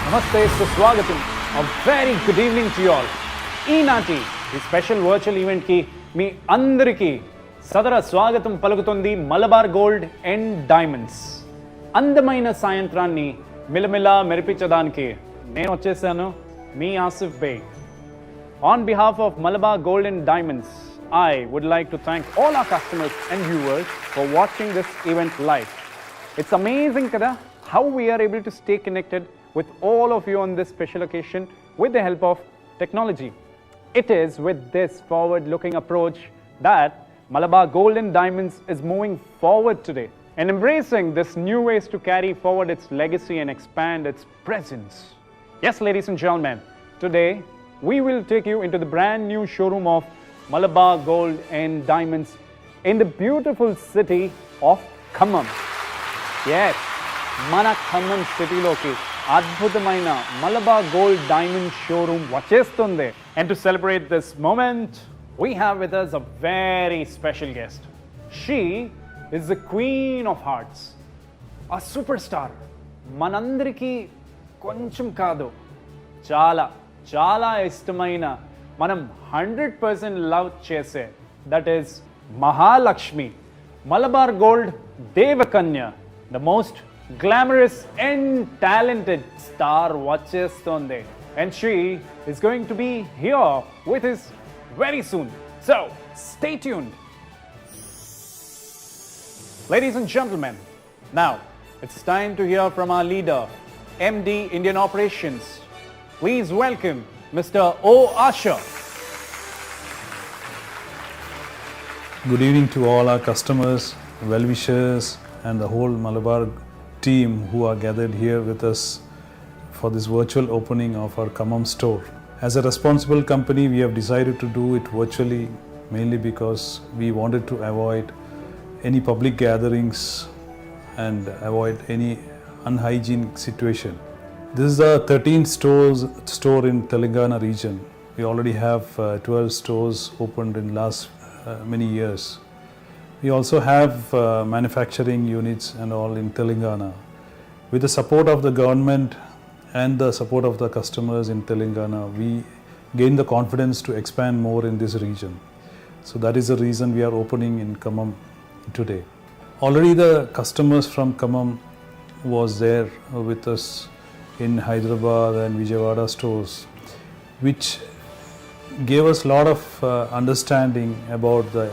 Namaste, Suswagatam. A very good evening to you all. ఈనాటి ఈ special virtual ఈవెంట్కి మీ అందరికీ సదర స్వాగతం పలుకుతుంది మలబార్ గోల్డ్ అండ్ డైమండ్స్. అందమైన సాయంత్రాన్ని మిలమిలా మెరిపించడానికి నేను వచ్చేసాను, మీ Asif Baig. On behalf of Malabar Gold and Diamonds, I would like to thank all our customers and viewers for watching this event live. It's amazing kada, how we are able to stay connected with all of you on this special occasion with the help of technology. It is with this forward-looking approach that Malabar Gold and Diamonds is moving forward today and embracing this new ways to carry forward its legacy and expand its presence. Yes, ladies and gentlemen, today we will take you into the brand new showroom of Malabar Gold and Diamonds in the beautiful city of Khammam. Yes, mana Khammam city loki adbhutamaina Malabar Gold Diamond showroom vachestundi. And to celebrate this moment, we have with us a very special guest. She is the Queen of Hearts, a superstar. Manandariki koncham kaadu, chala చాలా ఇష్టమైన మనం 100% love చేసే that is Mahalakshmi, Malabar gold Devakanya, the most glamorous and talented star వచ్చేస్తోంది. And she is going to be here with his very soon. So stay tuned. Ladies and gentlemen, now it's time to hear from our leader, MD Indian Operations. Please welcome Mr. O. Asher. Good evening to all our customers, well-wishers and the whole Malabar team who are gathered here with us for this virtual opening of our Khammam store. As a responsible company, we have decided to do it virtually mainly because we wanted to avoid any public gatherings and avoid any unhygienic situation. This is the 13th store in Telangana region. We already have 12 stores opened in last many years. We also have manufacturing units and all in Telangana. With the support of the government and the support of the customers in Telangana, we gain the confidence to expand more in this region. So that is the reason we are opening in Khammam today. Already the customers from Khammam was there with us in Hyderabad and Vijayawada stores, which gave us a lot of understanding about the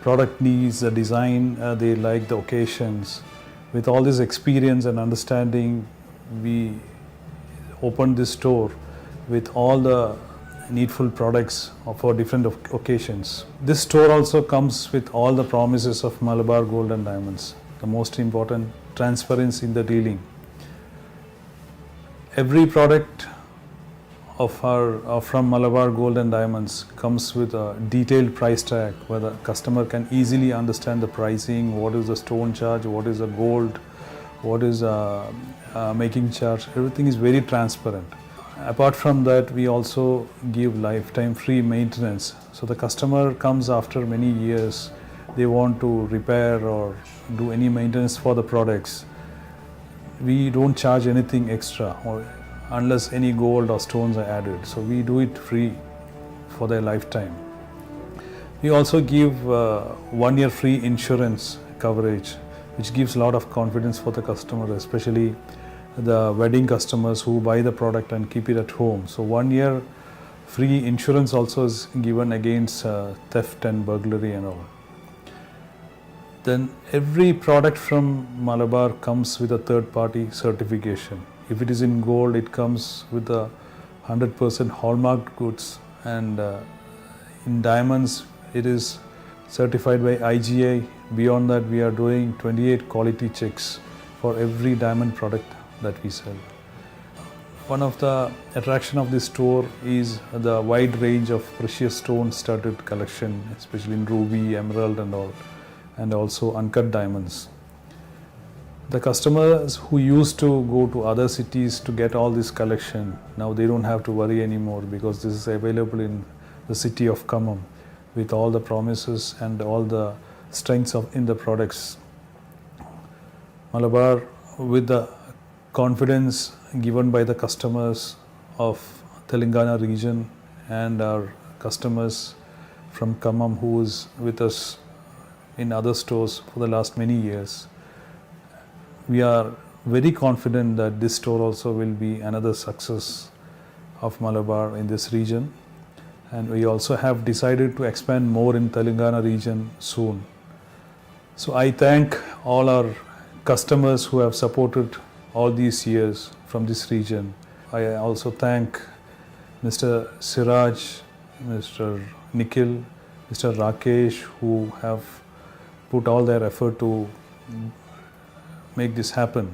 product needs, the design, they like the occasions. With all this experience and understanding, we opened this store with all the needful products for different occasions. This store also comes with all the promises of Malabar Gold and Diamonds. The most important, transparency in the dealing. Every product from Malabar Gold and Diamonds comes with a detailed price tag where the customer can easily understand the pricing, what is the stone charge, what is the gold, what is making charge. Everything is very transparent. Apart from that, we also give lifetime free maintenance. So the customer comes after many years, they want to repair or do any maintenance for the products. We don't charge anything extra or unless any gold or stones are added. So we do it free for their lifetime. We also give 1 year free insurance coverage, which gives a lot of confidence for the customer, especially the wedding customers who buy the product and keep it at home. So 1 year free insurance also is given against theft and burglary and all. Then every product from Malabar comes with a third-party certification. If it is in gold, it comes with a 100% hallmarked goods, and in diamonds, it is certified by IGI. Beyond that, we are doing 28 quality checks for every diamond product that we sell. One of the attraction of this store is the wide range of precious stone studded collection, especially in ruby, emerald and all, and also uncut diamonds. The customers who used to go to other cities to get all this collection, now they don't have to worry anymore because this is available in the city of Khammam with all the promises and all the strengths in the products. Malabar, with the confidence given by the customers of Telangana region and our customers from Khammam who is with us in other stores for the last many years. We are very confident that this store also will be another success of Malabar in this region, and we also have decided to expand more in Telangana region soon. So I thank all our customers who have supported all these years from this region. I also thank Mr. Siraj, Mr. Nikhil, Mr. Rakesh who have put all their effort to make this happen.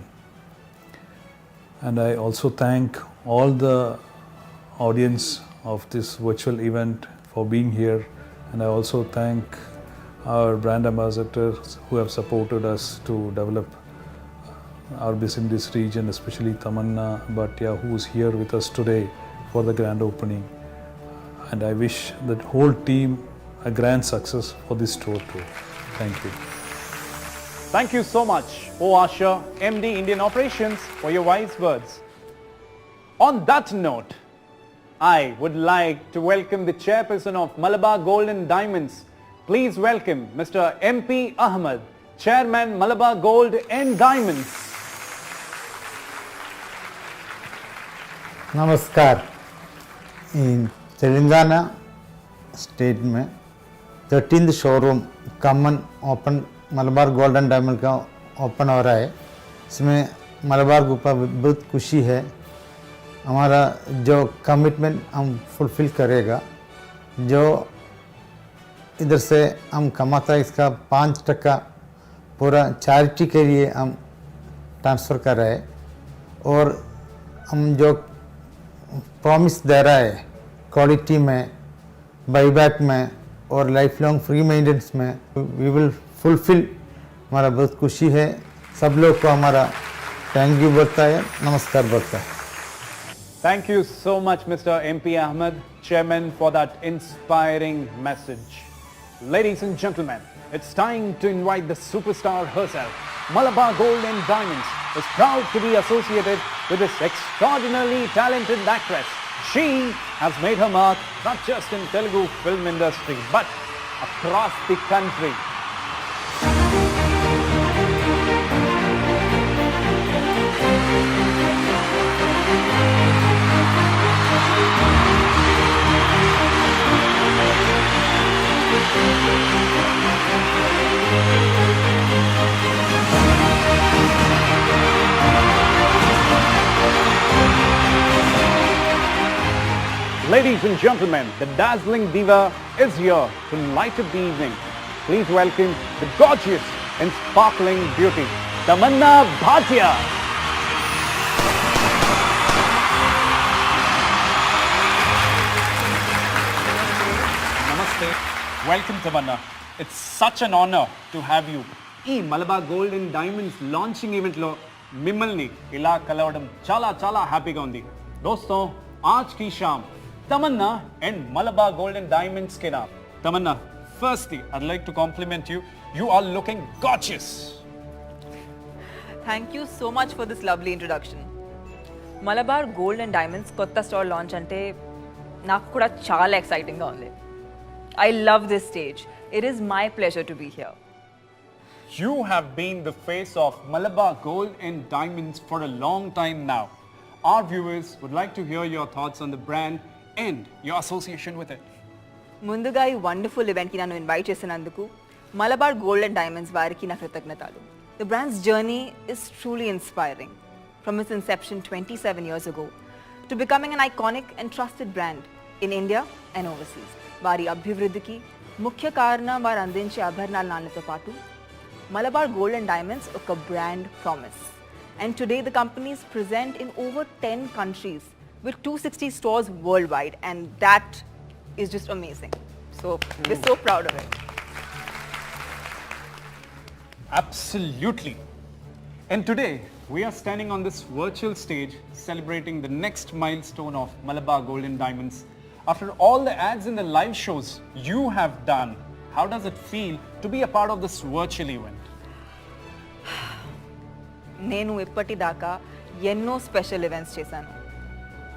And I also thank all the audience of this virtual event for being here, and I also thank our brand ambassadors who have supported us to develop our business in this region, especially Tamanna Bhatia who is here with us today for the grand opening. And I wish the whole team a grand success for this store too. Thank you. Thank you so much, O Asha, MD Indian Operations, for your wise words. On that note, I would like to welcome the chairperson of Malabar Gold and Diamonds. Please welcome Mr. MP Ahmed, Chairman Malabar Gold and Diamonds. नमस्कार. इन Telangana state में 13th showroom common open Malabar gold and diamond का open हो रहा है. इसमें Malabar group पर बहुत खुशी है. हमारा जो कमिटमेंट हम फुलफिल करेगा, जो इधर से हम कमाता है इसका 5% पूरा चैरिटी के लिए हम ट्रांसफ़र कर रहे हैं. और हम जो प्रॉमिस दे रहा है क्वालिटी में, बाईबैक में और लाइफ लॉन्ग फ्री मेंटेनेंस में, वी विल फुलफिल. हमारा बहुत खुशी है. सब लोग को हमारा थैंक यू बोलता है, नमस्कार बोलता है. Thank you so much, Mr. MP Ahmed, Chairman, for that inspiring message. Ladies and gentlemen, it's time to invite the superstar herself. Malabar Gold and Diamonds is proud to be associated with this extraordinarily talented actress. She has made her mark not just in Telugu film industry, but across the country. Ladies and gentlemen, the dazzling diva is here to light up the evening. Please welcome the gorgeous and sparkling beauty, Tamanna Bhatia. Namaste. Welcome, Tamanna. It's such an honor to have you. ఈ Malabar gold and diamonds launching ఈవెంట్లో మిమ్మల్ని ఇలా కలవడం చాలా చాలా హ్యాపీగా ఉంది. दोस्तों, आज की शाम तमन्ना and Malabar Gold and Diamonds के नाम. Tamanna, firstly, I'd like to compliment you. You are looking gorgeous. Thank you so much for this lovely introduction. Malabar Gold and Diamonds కొత్త స్టోర్ లాంచ్ అంటే నాకు కూడా చాలా ఎక్సైటింగ్గా ఉంది. I love this stage. It is my pleasure to be here. You have been the face of Malabar Gold and Diamonds for a long time now. Our viewers would like to hear your thoughts on the brand and your association with it. ముందుగా ఈ wonderful ఈవెంట్కి నన్ను invite చేసినందుకు Malabar gold and diamonds వారికి నా కృతజ్ఞతలు. The brand's journey is truly inspiring. From its inception 27 years ago to becoming an iconic and trusted brand in India and overseas. వారి అభివృద్ధికి ముఖ్య కారణం వారు అందించే ఆభరణాల నాణ్యతతో పాటు Malabar Gold and Diamonds ఒక brand promise. And today the company is present in over 10 countries with 260 stores worldwide, and that is just amazing. So we're so proud of it. Absolutely. And today we are standing on this virtual stage celebrating the next milestone of Malabar Gold and Diamonds. After all the ads and the live shows you have done, how does it feel to be a part of this virtual event? నేను ఇప్పటిదాకా ఎన్నో special events చేశాను,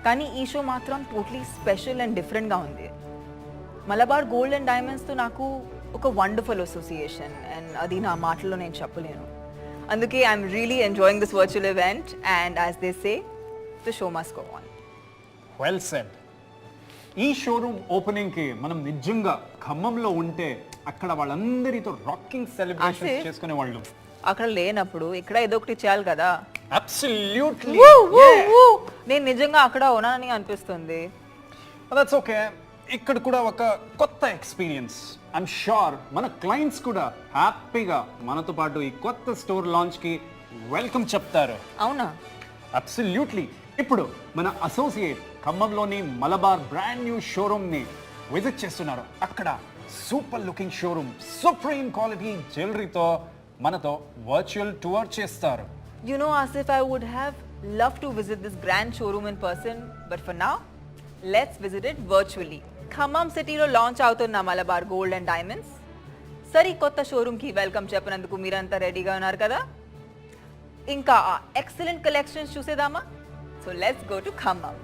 కానీ ఈ show మాత్రం totally special and డిఫరెంట్గా ఉంది. Malabar gold and డైమండ్స్తో నాకు ఒక వండర్ఫుల్ అసోసియేషన్, అండ్ అది నా మాటల్లో నేను చెప్పలేను. అందుకే I'm really enjoying this virtual event, and as they say the show must go on. Well said. ఈ షోరూమ్ ఓపెనింగ్కి మనం నిజంగా ఖమ్మంలో ఉంటే అక్కడ వాళ్ళందరితో రాకింగ్ సెలబ్రేషన్ ఆసిఫ్, చేసుకునే వాళ్ళు. అక్కడ లేనప్పుడు ఇక్కడ ఏదో ఒకటి చేయాలి కదా. అబ్సల్యూట్లీ. నేను నిజంగా అక్కడ ఉన్నానని అనిపిస్తుంది. That's okay. ఇక్కడ కూడా ఒక కొత్త ఎక్స్పీరియన్స్. ఐఎమ్ షూర్ మన క్లయింట్స్ కూడా హ్యాపీగా మనతో పాటు ఈ కొత్త స్టోర్ లాంచ్కి వెల్కమ్ చెప్తారు. అవునా? అబ్సల్యూట్లీ. ఇప్పుడు మన అసోసియేట్ ఖమ్మంలోని మలబార్ బ్రాండ్ న్యూ షోరూమ్ని విజిట్ చేస్తున్నారు. అక్కడ super looking showroom, supreme quality జ్యువెలరీతో మనతో వర్చువల్ టూర్ చేస్తారు. You know, Asif, I would have loved to visit this grand showroom in person, but for now, let's visit it virtually. Khammam సిటీలో launch అవుతున్న Malabar gold and diamonds సరికొత్త షోరూమ్కి welcome చెప్పినందుకు మీరంతా రెడీగా ఉన్నారు కదా? ఇంకా ఆ ఎక్సలెంట్ కలెక్షన్స్ చూసేదామా? So let's go to Khammam.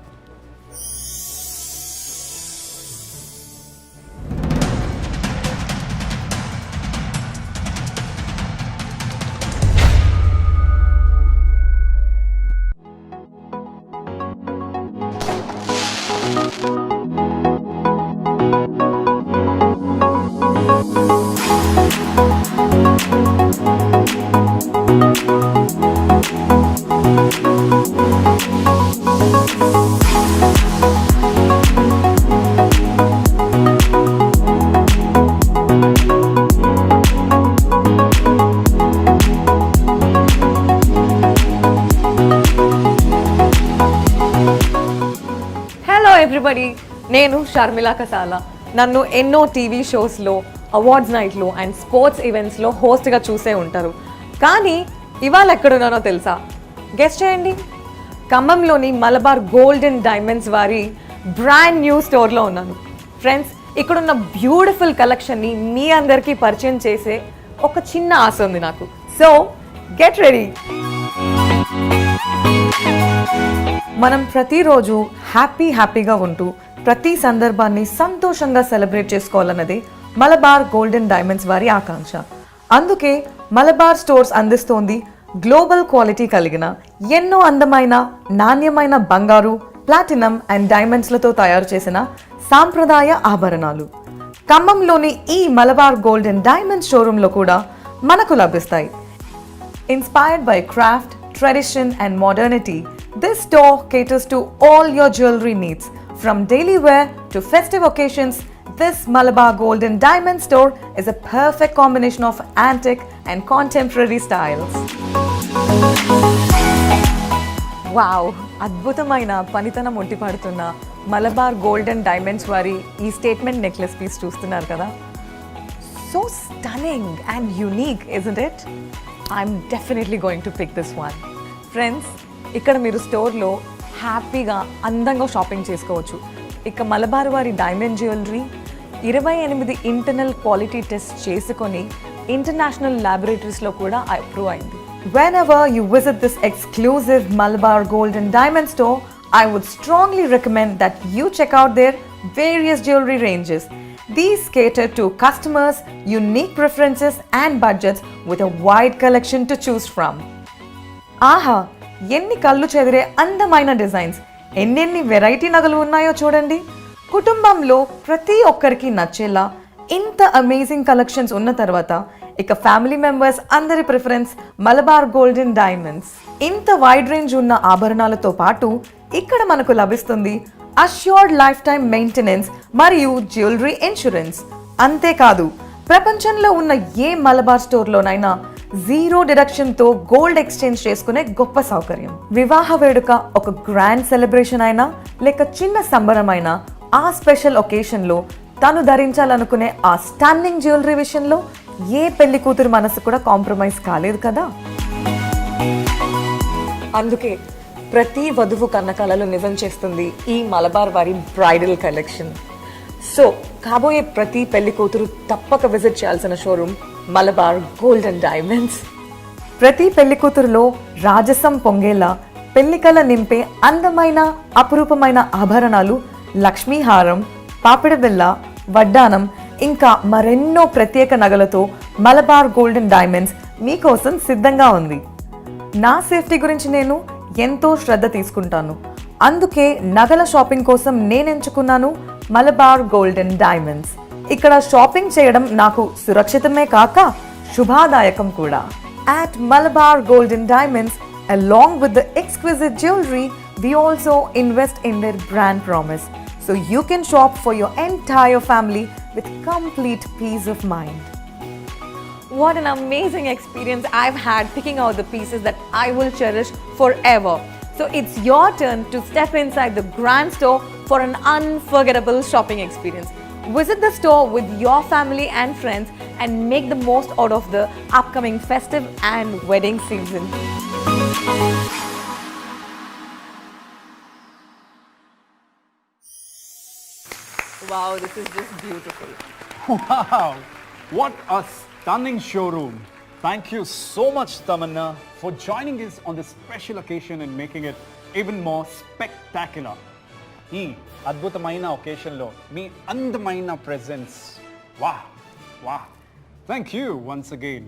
Hello everybody, నేను షర్మిలా కసాలా. నన్ను ఎన్నో టీవీ షోస్లో, అవార్డ్స్ నైట్లో అండ్ స్పోర్ట్స్ ఈవెంట్స్లో హోస్ట్గా చూసే ఉంటారు. కానీ ఇవాళ ఎక్కడున్నానో తెలుసా? గెస్ట్ చేయండి. ఖమ్మంలోని మలబార్ గోల్డ్ అండ్ డైమండ్స్ వారి బ్రాండ్ న్యూ స్టోర్లో ఉన్నాను. ఫ్రెండ్స్, ఇక్కడున్న బ్యూటిఫుల్ కలెక్షన్ని మీ అందరికీ పరిచయం చేసే ఒక చిన్న ఆశ ఉంది నాకు. So get ready. మనం ప్రతిరోజు హ్యాపీగా ఉంటూ ప్రతి సందర్భాన్ని సంతోషంగా సెలబ్రేట్ చేసుకోవాలన్నది మలబార్ గోల్డ్ అండ్ డైమండ్స్ వారి ఆకాంక్ష. అందుకే మలబార్ స్టోర్స్ అందిస్తోంది గ్లోబల్ క్వాలిటీ కలిగిన ఎన్నో అందమైన నాణ్యమైన బంగారు, ప్లాటినం అండ్ డైమండ్స్లతో తయారు చేసిన సాంప్రదాయ ఆభరణాలు. ఖమ్మంలోని ఈ మలబార్ గోల్డ్ అండ్ డైమండ్స్ షోరూంలో కూడా మనకు లభిస్తాయి. Inspired by craft, tradition and modernity, this store caters to all your jewelry needs. From daily wear to festive occasions, this Malabar Gold and Diamond store is a perfect combination of antique and contemporary styles. Wow! అద్భుతమైన పనితనం ఒట్టిపడుతున్న Malabar gold and diamonds వారి ఈ statement necklace piece చూస్తున్నారు కదా? So stunning and unique, isn't it? I'm definitely going to pick this one. Friends, ఇక్కడ మీరు స్టోర్లో హ్యాపీగా అందంగా షాపింగ్ చేసుకోవచ్చు. ఇక మలబార్ వారి diamond jewellery 28 internal quality test చేసుకొని ఇంటర్నేషనల్ ల్యాబొరేటరీస్లో కూడా అప్రూవ్ అయింది. Whenever you visit this exclusive Malabar Gold and Diamond store, I would strongly recommend that you check out their various jewelry ranges. These cater to customers' unique preferences and budgets with a wide collection to choose from. ఆహా, ఎన్ని కళ్ళు చెదిరే అందమైన designs, ఎన్నెన్ని variety నగలు ఉన్నాయో చూడండి. కుటుంబంలో ప్రతి ఒక్కరికి నచ్చేలా ఇంత అమేజింగ్ కలెక్షన్స్ ఉన్న తర్వాత ఇక ఫ్యామిలీ మెంబర్స్ అందరి preference Malabar gold and diamonds. ఇంత వైడ్ రేంజ్ ఉన్న ఆభరణాలతో పాటు ఇక్కడ మనకు లభిస్తుంది అష్యూర్డ్ లైఫ్ టైమ్ మెయింటెనెన్స్ మరియు జ్యువెలరీ ఇన్సూరెన్స్. అంతేకాదు, ప్రపంచంలో ఉన్న ఏ మలబార్ స్టోర్లోనైనా 0 డిడక్షన్తో గోల్డ్ ఎక్స్చేంజ్ చేసుకునే గొప్ప సౌకర్యం. వివాహ వేడుక, ఒక గ్రాండ్ సెలబ్రేషన్ అయినా లేక చిన్న సంబరమైనా ఆ స్పెషల్ ఒకేషన్లో తను ధరించాలనుకునే ఆ స్టన్నింగ్ జ్యువెలరీ విషయంలో ఏ పెళ్లి కూతురు మనసు కూడా కాంప్రమైజ్ కాలేదు కదా. అందుకే ప్రతి వధువు కన్నకాలలో నిజం చేస్తుంది ఈ మలబార్ వారి బ్రైడల్ కలెక్షన్. సో కాబోయే ప్రతి పెళ్లి కూతురు తప్పక విజిట్ చేయాల్సిన showroom Malabar gold and diamonds. ప్రతి పెళ్లి కూతురులో రాజసం పొంగేలా పెళ్లికల నింపే అందమైన అపురూపమైన ఆభరణాలు, లక్ష్మీహారం, పాపిడి బిళ్ళ, వడ్డానం ఇంకా మరెన్నో ప్రత్యేక నగలతో మలబార్ గోల్డెన్ డైమండ్స్ మీకోసం సిద్ధంగా ఉంది. నా సేఫ్టీ గురించి నేను ఎంతో శ్రద్ధ తీసుకుంటాను. అందుకే నగల షాపింగ్ కోసం నేను ఎంచుకున్నాను మలబార్ గోల్డెన్ డైమండ్స్. ఇక్కడ షాపింగ్ చేయడం నాకు సురక్షితమే కాక శుభాదాయకం కూడా. At Malabar Golden Diamonds, along with the exquisite jewelry, we also invest in their brand promise. So you can shop for your entire family with complete peace of mind. What an amazing experience I've had picking out the pieces that I will cherish forever. So it's your turn to step inside the grand store for an unforgettable shopping experience. Visit the store with your family and friends and make the most out of the upcoming festive and wedding season. Wow, this is just beautiful. Wow, what a stunning showroom. Thank you so much, Tamanna, for joining us on this special occasion and making it even more spectacular. ఈ అద్భుతమైన ఒకేషన్లో మీ అందమైన presence వా thank you once again.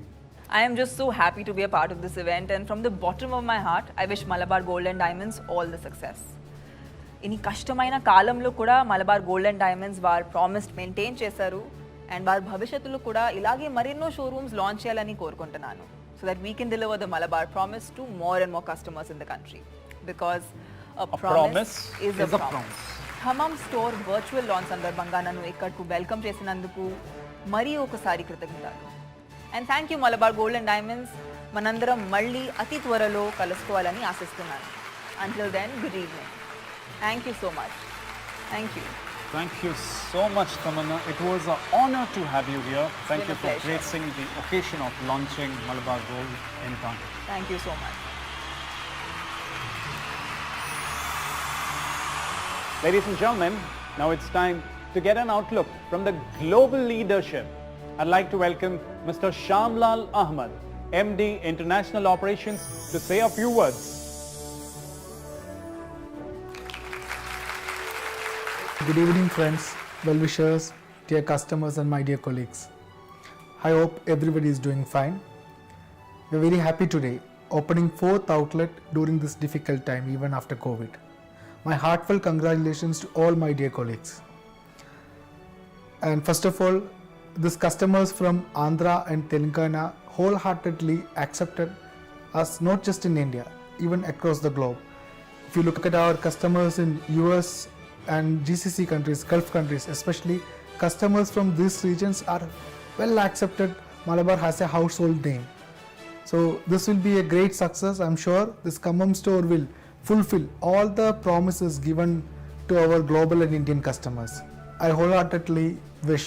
I am just so happy to be a part of this event, and from the bottom of my heart, I wish Malabar Gold and Diamonds all the success. ఇన్ని కష్టమైన కాలంలో కూడా Malabar gold and diamonds వారు promise maintain చేశారు, and వారి భవిష్యత్తులో కూడా ఇలాగే మరెన్నో షోరూమ్స్ లాంచ్ చేయాలని కోరుకుంటున్నాను, so that we can deliver the Malabar promise to more and more customers in the country, because a promise is a promise. Khammam store virtual launch సందర్భంగా నన్ను ఇక్కడకు వెల్కమ్ చేసినందుకు మరీ ఒకసారి కృతజ్ఞతలు. And thank you Malabar gold and diamonds. మనందరం మళ్ళీ అతి త్వరలో కలుసుకోవాలని ఆశిస్తున్నాను. Until then, good evening. Thank you so much. Thank you. Thank you so much, Tamanna. It was an honor to have you here. Thank you for gracing the occasion of launching Malabar Gold in Thane. Thank you so much. Ladies and gentlemen, now it's time to get an outlook from the global leadership. I'd like to welcome Mr. Shamlal Ahmed, MD International Operations, to say a few words. Good evening, friends, well-wishers, dear customers and my dear colleagues. I hope everybody is doing fine. We're very happy today, opening 4th outlet during this difficult time, even after COVID. My heartfelt congratulations to all my dear colleagues. And first of all, these customers from Andhra and Telangana wholeheartedly accepted us, not just in India, even across the globe. If you look at our customers in US and GCC countries, Gulf countries, especially customers from these regions are well accepted. Malabar has a household name. So this will be a great success. I'm sure this Khammam store will fulfill all the promises given to our global and Indian customers. I wholeheartedly wish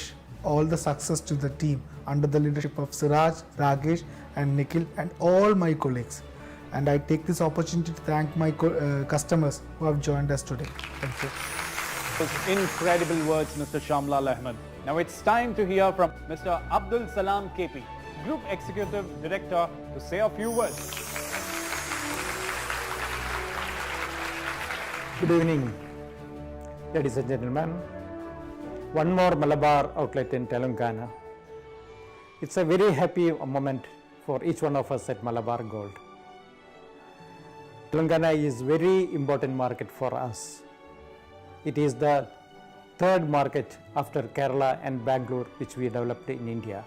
all the success to the team under the leadership of Siraj, Ragesh and Nikhil and all my colleagues. And I take this opportunity to thank my customers who have joined us today. Thank you. Those incredible words, Mr. Shamlal Ahmed. Now it's time to hear from Mr. Abdul Salam KP, Group Executive Director, to say a few words. Good evening, ladies and gentlemen. One more Malabar outlet in Telangana. It's a very happy moment for each one of us at Malabar Gold. Telangana is very important market for us. It is the third market after Kerala and Bangalore which we developed in India.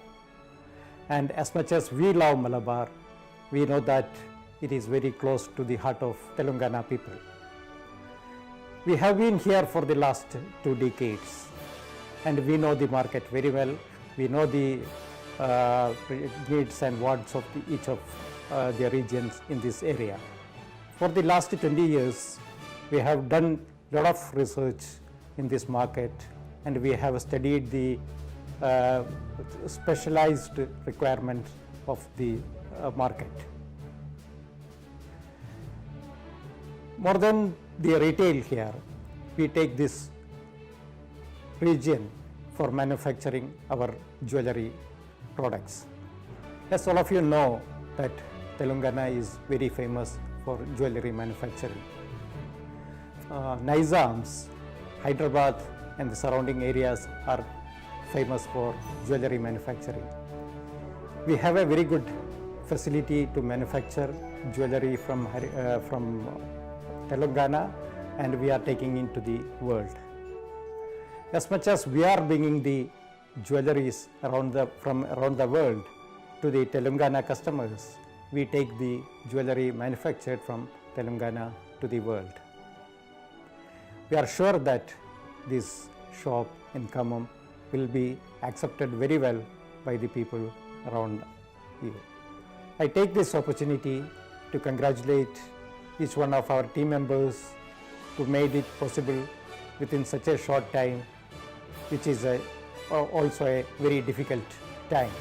And as much as we love Malabar, we know that it is very close to the heart of Telangana people. We have been here for the last 2 decades and we know the market very well. We know the needs and wants of each of the regions in this area. For the last 20 years, we have done a lot of research in this market and we have studied the specialized requirements of the market. More than the retail here, we take this region for manufacturing our jewelry products. As all of you know that Telangana is very famous for jewelry manufacturing. Nizam's, Hyderabad and the surrounding areas are famous for jewelry manufacturing. We have a very good facility to manufacture jewelry from Telangana, and we are taking into the world. As much as we are bringing the jewelries from around the world to the Telangana customers, we take the jewelry manufactured from Telangana to the world. We are sure that this shop in Khammam will be accepted very well by the people around you. I take this opportunity to congratulate each one of our team members who made it possible within such a short time, which is also a very difficult time.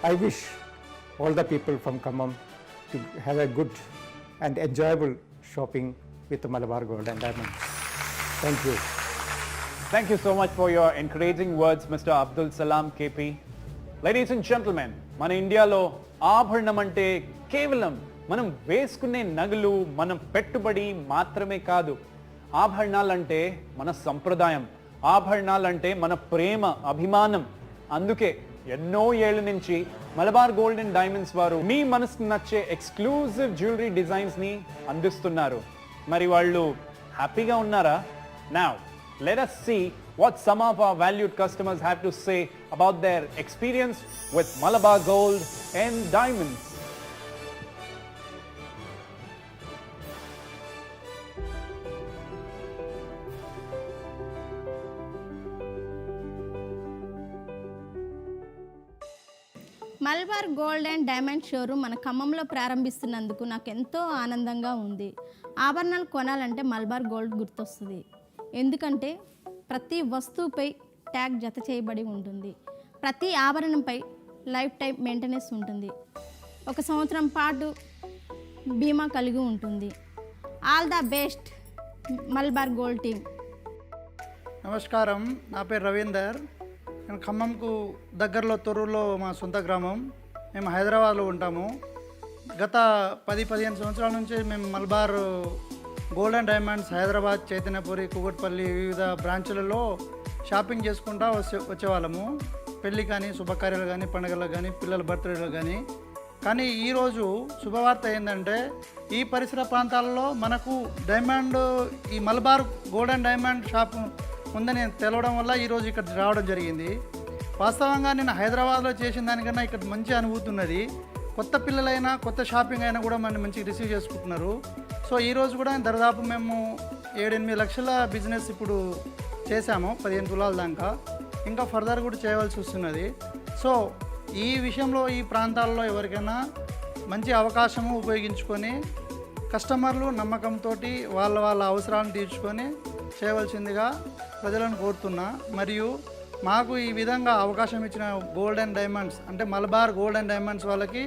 I wish all the people from Khammam to have a good and enjoyable shopping with Malabar Gold and Diamonds. Thank you. Thank you so much for your encouraging words, Mr. Abdul Salam KP. Ladies and gentlemen, మన ఇండియాలో ఆభరణం అంటే కేవలం మనం వేసుకునే నగలు, మన పెట్టుబడి మాత్రమే కాదు. ఆభరణాలంటే మన సంప్రదాయం, ఆభరణాలంటే మన ప్రేమ, అభిమానం. అందుకే ఎన్నో ఏళ్ల నుంచి మలబార్ గోల్డ్ అండ్ డైమండ్స్ వారు మీ మనసుకు నచ్చే ఎక్స్క్లూజివ్ జ్యువెలరీ డిజైన్స్ ని అందిస్తున్నారు. మరి వాళ్ళు హ్యాపీగా ఉన్నారా? Now, let us see what some of our valued customers have to say about their experience with Malabar Gold and Diamonds. Malabar gold and diamond showroom మన ఖమ్మంలో ప్రారంభిస్తున్నందుకు నాకు ఎంతో ఆనందంగా ఉంది. ఆభరణాలు కొనాలంటే మలబార్ గోల్డ్ గుర్తొస్తుంది. ఎందుకంటే ప్రతి వస్తువుపై ట్యాగ్ జత చేయబడి ఉంటుంది. ప్రతి ఆభరణంపై లైఫ్ టైం మెయింటెనెన్స్ ఉంటుంది. 1 సంవత్సరం పాటు బీమా కలిగి ఉంటుంది. All the best Malabar gold team. నమస్కారం, నా పేరు రవీందర్. నేను ఖమ్మంకు దగ్గరలో తొర్రూరులో మా సొంత గ్రామం. మేము హైదరాబాద్లో ఉంటాము. గత 10-15 సంవత్సరాల నుంచి మేము Malabar gold and diamonds Hyderabad, Chaitanyapuri, Kukatpally వివిధ బ్రాంచులలో షాపింగ్ చేసుకుంటూ వచ్చేవాళ్ళము. పెళ్ళి కానీ, శుభకార్యాలు కానీ, పండుగలకు కానీ, పిల్లల బర్త్డేలు కానీ ఈరోజు శుభవార్త ఏంటంటే ఈ పరిసర ప్రాంతాలలో మనకు డైమండ్, ఈ Malabar gold and diamond shop ఉందని తెలవడం వల్ల ఈరోజు ఇక్కడ రావడం జరిగింది. వాస్తవంగా నేను హైదరాబాద్లో చేసిన దానికన్నా ఇక్కడ మంచి అనుభూతి ఉన్నది. కొత్త పిల్లలైనా, కొత్త షాపింగ్ అయినా కూడా మనం మంచిగా రిసీవ్ చేసుకుంటున్నారు. సో ఈరోజు కూడా దాదాపు మేము 7-8 లక్షల బిజినెస్ ఇప్పుడు చేశాము, 15 తులాల దాకా. ఇంకా ఫర్దర్ కూడా చేయవలసి వస్తున్నది. సో ఈ విషయంలో ఈ ప్రాంతాల్లో ఎవరికైనా మంచి అవకాశము ఉపయోగించుకొని కస్టమర్లు నమ్మకంతో వాళ్ళ అవసరాలను తీర్చుకొని చేయవలసిందిగా ప్రజలను కోరుతున్నా. మరియు మాకు ఈ విధంగా అవకాశం ఇచ్చిన గోల్డ్ అండ్ డైమండ్స్ అంటే మలబార్ గోల్డ్ అండ్ డైమండ్స్ వాళ్ళకి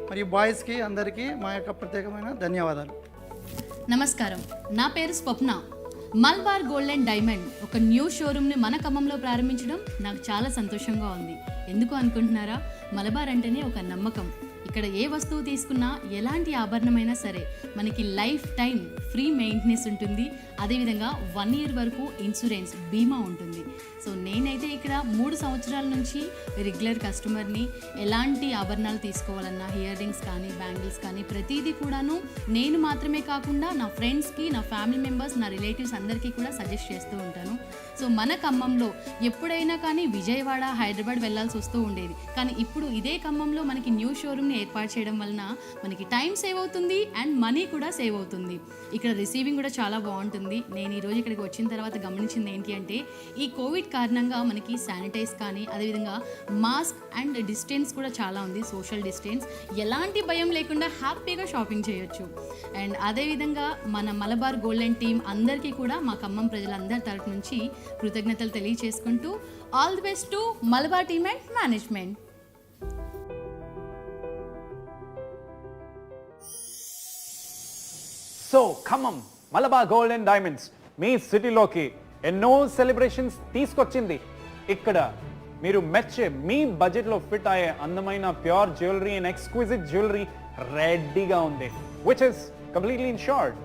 మరియు బాయ్స్కి అందరికీ మా యొక్క ప్రత్యేకమైన ధన్యవాదాలు. నమస్కారం, నా పేరు స్వప్న. మలబార్ గోల్డ్ అండ్ డైమండ్ ఒక న్యూ షోరూమ్ని మన ఖమ్మంలో ప్రారంభించడం నాకు చాలా సంతోషంగా ఉంది. ఎందుకు అనుకుంటున్నారా? మలబార్ అంటేనే ఒక నమ్మకం. ఇక్కడ ఏ వస్తువు తీసుకున్నా, ఎలాంటి ఆభరణమైనా సరే మనకి లైఫ్ టైం ఫ్రీ మెయింటెనెన్స్ ఉంటుంది. అదేవిధంగా 1 ఇయర్ వరకు ఇన్సూరెన్స్, బీమా ఉంటుంది. సో నేనైతే ఇక్కడ 3 సంవత్సరాల నుంచి రెగ్యులర్ కస్టమర్ని. ఎలాంటి ఆభరణాలు తీసుకోవాలన్నా, ఇయర్ రింగ్స్ కానీ, బ్యాంగిల్స్ కానీ ప్రతిదీ కూడాను నేను మాత్రమే కాకుండా నా ఫ్రెండ్స్కి, నా ఫ్యామిలీ మెంబర్స్, నా రిలేటివ్స్ అందరికీ కూడా సజెస్ట్ చేస్తూ ఉంటాను. సో మన ఖమ్మంలో ఎప్పుడైనా కానీ విజయవాడ, హైదరాబాద్ వెళ్ళాల్సి వస్తూ ఉండేది. కానీ ఇప్పుడు ఇదే ఖమ్మంలో మనకి న్యూ షోరూమ్ని ఏర్పాటు చేయడం వలన మనకి టైం సేవ్ అవుతుంది అండ్ మనీ కూడా సేవ్ అవుతుంది. ఇక్కడ రిసీవింగ్ కూడా చాలా బాగుంటుంది. నేను ఈరోజు ఇక్కడికి వచ్చిన తర్వాత గమనించింది ఏంటి అంటే, ఈ కోవిడ్ కారణంగా మనకి శానిటైజ్ కానీ, అదేవిధంగా మాస్క్ అండ్ డిస్టెన్స్ కూడా చాలా ఉంది, సోషల్ డిస్టెన్స్. ఎలాంటి భయం లేకుండా హ్యాపీగా షాపింగ్ చేయొచ్చు. అండ్ అదేవిధంగా మన మలబార్ గోల్డెన్ టీమ్ అందరికీ కూడా మా ఖమ్మం ప్రజలందరి తరఫు నుంచి కృతజ్ఞతలు తెలియజేసుకుంటూ all the best to Malabar team and management. So Khammam Malabar gold and diamonds మీ సిటీలోకి ఎన్నో సెలబ్రేషన్స్ తీసుకొచ్చింది. ఇక్కడ మీరు మెచ్చే, మీ బడ్జెట్లో ఫిట్ అయ్యే అందమైన pure jewellery and exquisite jewellery రెడీగా ఉంది. Which is completely insured.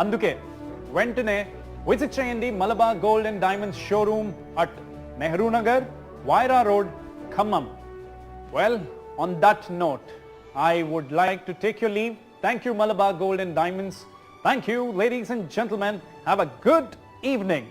అందుకే వెంటనే విజిట్ చేయండి Malabar gold and diamonds showroom at Nehru Nagar, Wyra road, Khammam. Well, on that note, I would like to take your leave. Thank you, Malabar Gold and Diamonds. Thank you, ladies and gentlemen. Have a good evening.